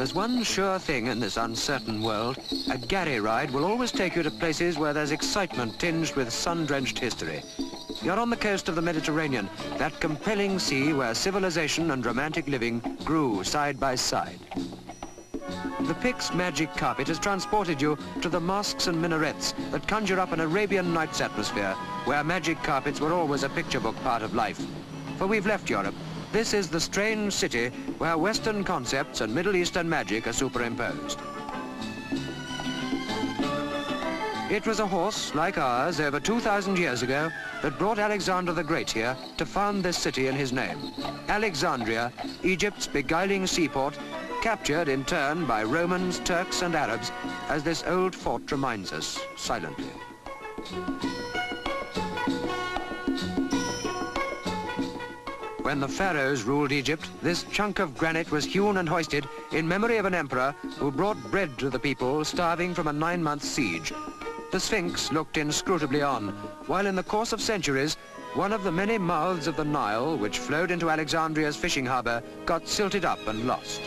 there's one sure thing in this uncertain world. A gharry ride will always take you to places where there's excitement tinged with sun-drenched history. You're on the coast of the Mediterranean, that compelling sea where civilization and romantic living grew side by side. The Pict's magic carpet has transported you to the mosques and minarets that conjure up an Arabian Nights atmosphere, where magic carpets were always a picture book part of life. For we've left Europe. This is the strange city where Western concepts and Middle Eastern magic are superimposed. It was a horse like ours over 2,000 years ago that brought Alexander the Great here to found this city in his name. Alexandria, Egypt's beguiling seaport, captured in turn by Romans, Turks and Arabs, as this old fort reminds us, silently. When the pharaohs ruled Egypt, this chunk of granite was hewn and hoisted in memory of an emperor who brought bread to the people starving from a 9-month siege. The Sphinx looked inscrutably on, while in the course of centuries, one of the many mouths of the Nile, which flowed into Alexandria's fishing harbour, got silted up and lost.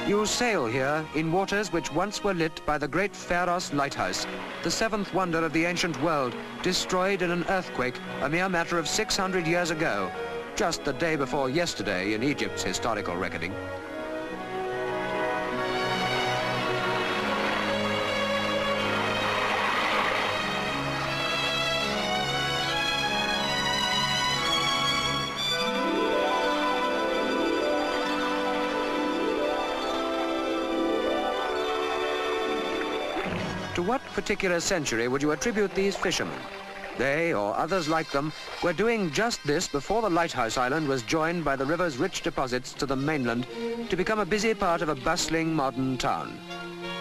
You sail here in waters which once were lit by the great Pharos lighthouse, the seventh wonder of the ancient world, destroyed in an earthquake a mere matter of 600 years ago, just the day before yesterday in Egypt's historical reckoning. To what particular century would you attribute these fishermen? They, or others like them, were doing just this before the lighthouse island was joined by the river's rich deposits to the mainland to become a busy part of a bustling modern town.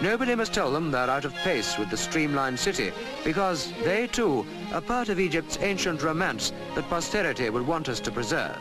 Nobody must tell them they're out of pace with the streamlined city, because they too are part of Egypt's ancient romance that posterity would want us to preserve.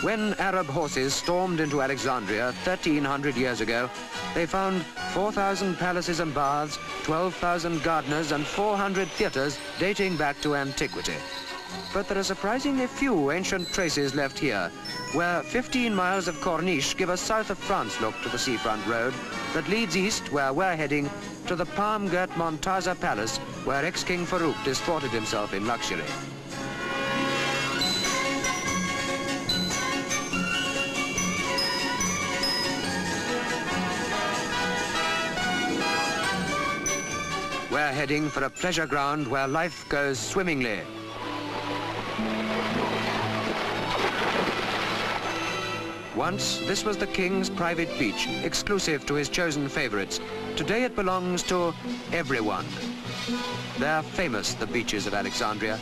When Arab horses stormed into Alexandria 1,300 years ago, they found 4,000 palaces and baths, 12,000 gardeners and 400 theatres dating back to antiquity. But there are surprisingly few ancient traces left here, where 15 miles of corniche give a south of France look to the seafront road that leads east, where we're heading, to the palm-girt Montaza Palace, where ex-King Farouk disported himself in luxury. We're heading for a pleasure ground where life goes swimmingly. Once, this was the king's private beach, exclusive to his chosen favorites. Today it belongs to everyone. They're famous, the beaches of Alexandria.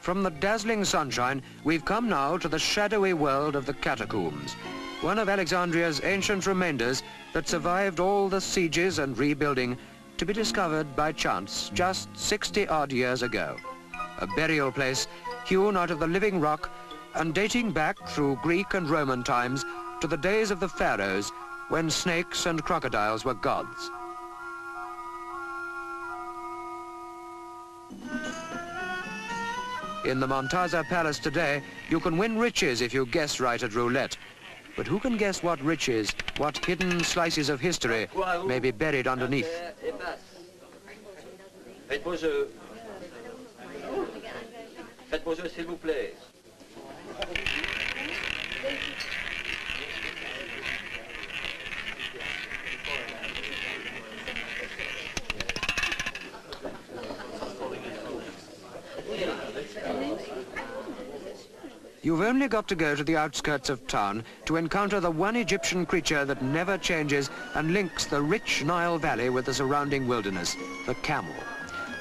From the dazzling sunshine, we've come now to the shadowy world of the catacombs, one of Alexandria's ancient remainders that survived all the sieges and rebuilding, to be discovered by chance just 60-odd years ago. A burial place hewn out of the living rock and dating back through Greek and Roman times to the days of the pharaohs, when snakes and crocodiles were gods. In the Montaza Palace today, you can win riches if you guess right at roulette. But who can guess what riches, what hidden slices of history may be buried underneath? Faites-moi jeu. Faites-moi jeu, s'il vous plaît. You've only got to go to the outskirts of town to encounter the one Egyptian creature that never changes and links the rich Nile Valley with the surrounding wilderness, the camel.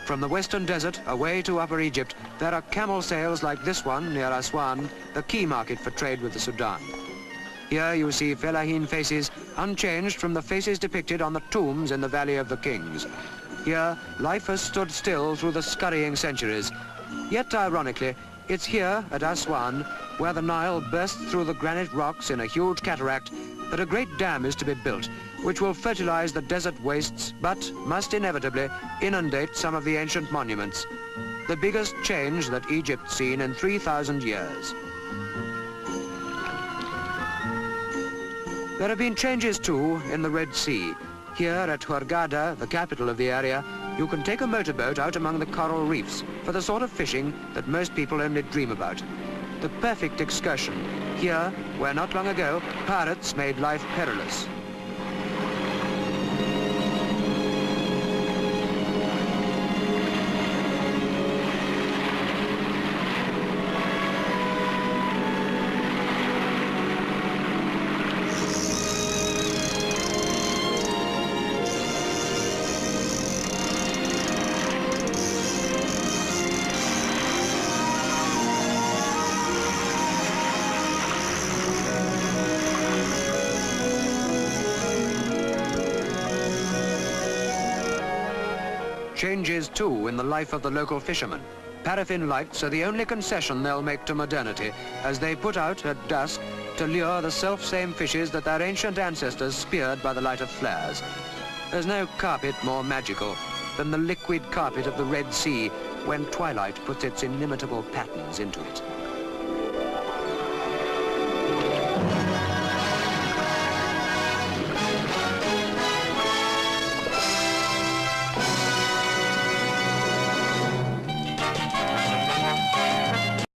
From the western desert away to Upper Egypt, there are camel sales like this one near Aswan, the key market for trade with the Sudan. Here you see fellahin faces unchanged from the faces depicted on the tombs in the Valley of the Kings. Here, life has stood still through the scurrying centuries. Yet, ironically, it's here at Aswan, where the Nile bursts through the granite rocks in a huge cataract, that a great dam is to be built, which will fertilize the desert wastes, but must inevitably inundate some of the ancient monuments. The biggest change that Egypt's seen in 3,000 years. There have been changes too in the Red Sea. Here at Hurghada, the capital of the area, you can take a motorboat out among the coral reefs for the sort of fishing that most people only dream about. The perfect excursion, here where not long ago pirates made life perilous. Changes too in the life of the local fishermen. Paraffin lights are the only concession they'll make to modernity as they put out at dusk to lure the self-same fishes that their ancient ancestors speared by the light of flares. There's no carpet more magical than the liquid carpet of the Red Sea when twilight puts its inimitable patterns into it.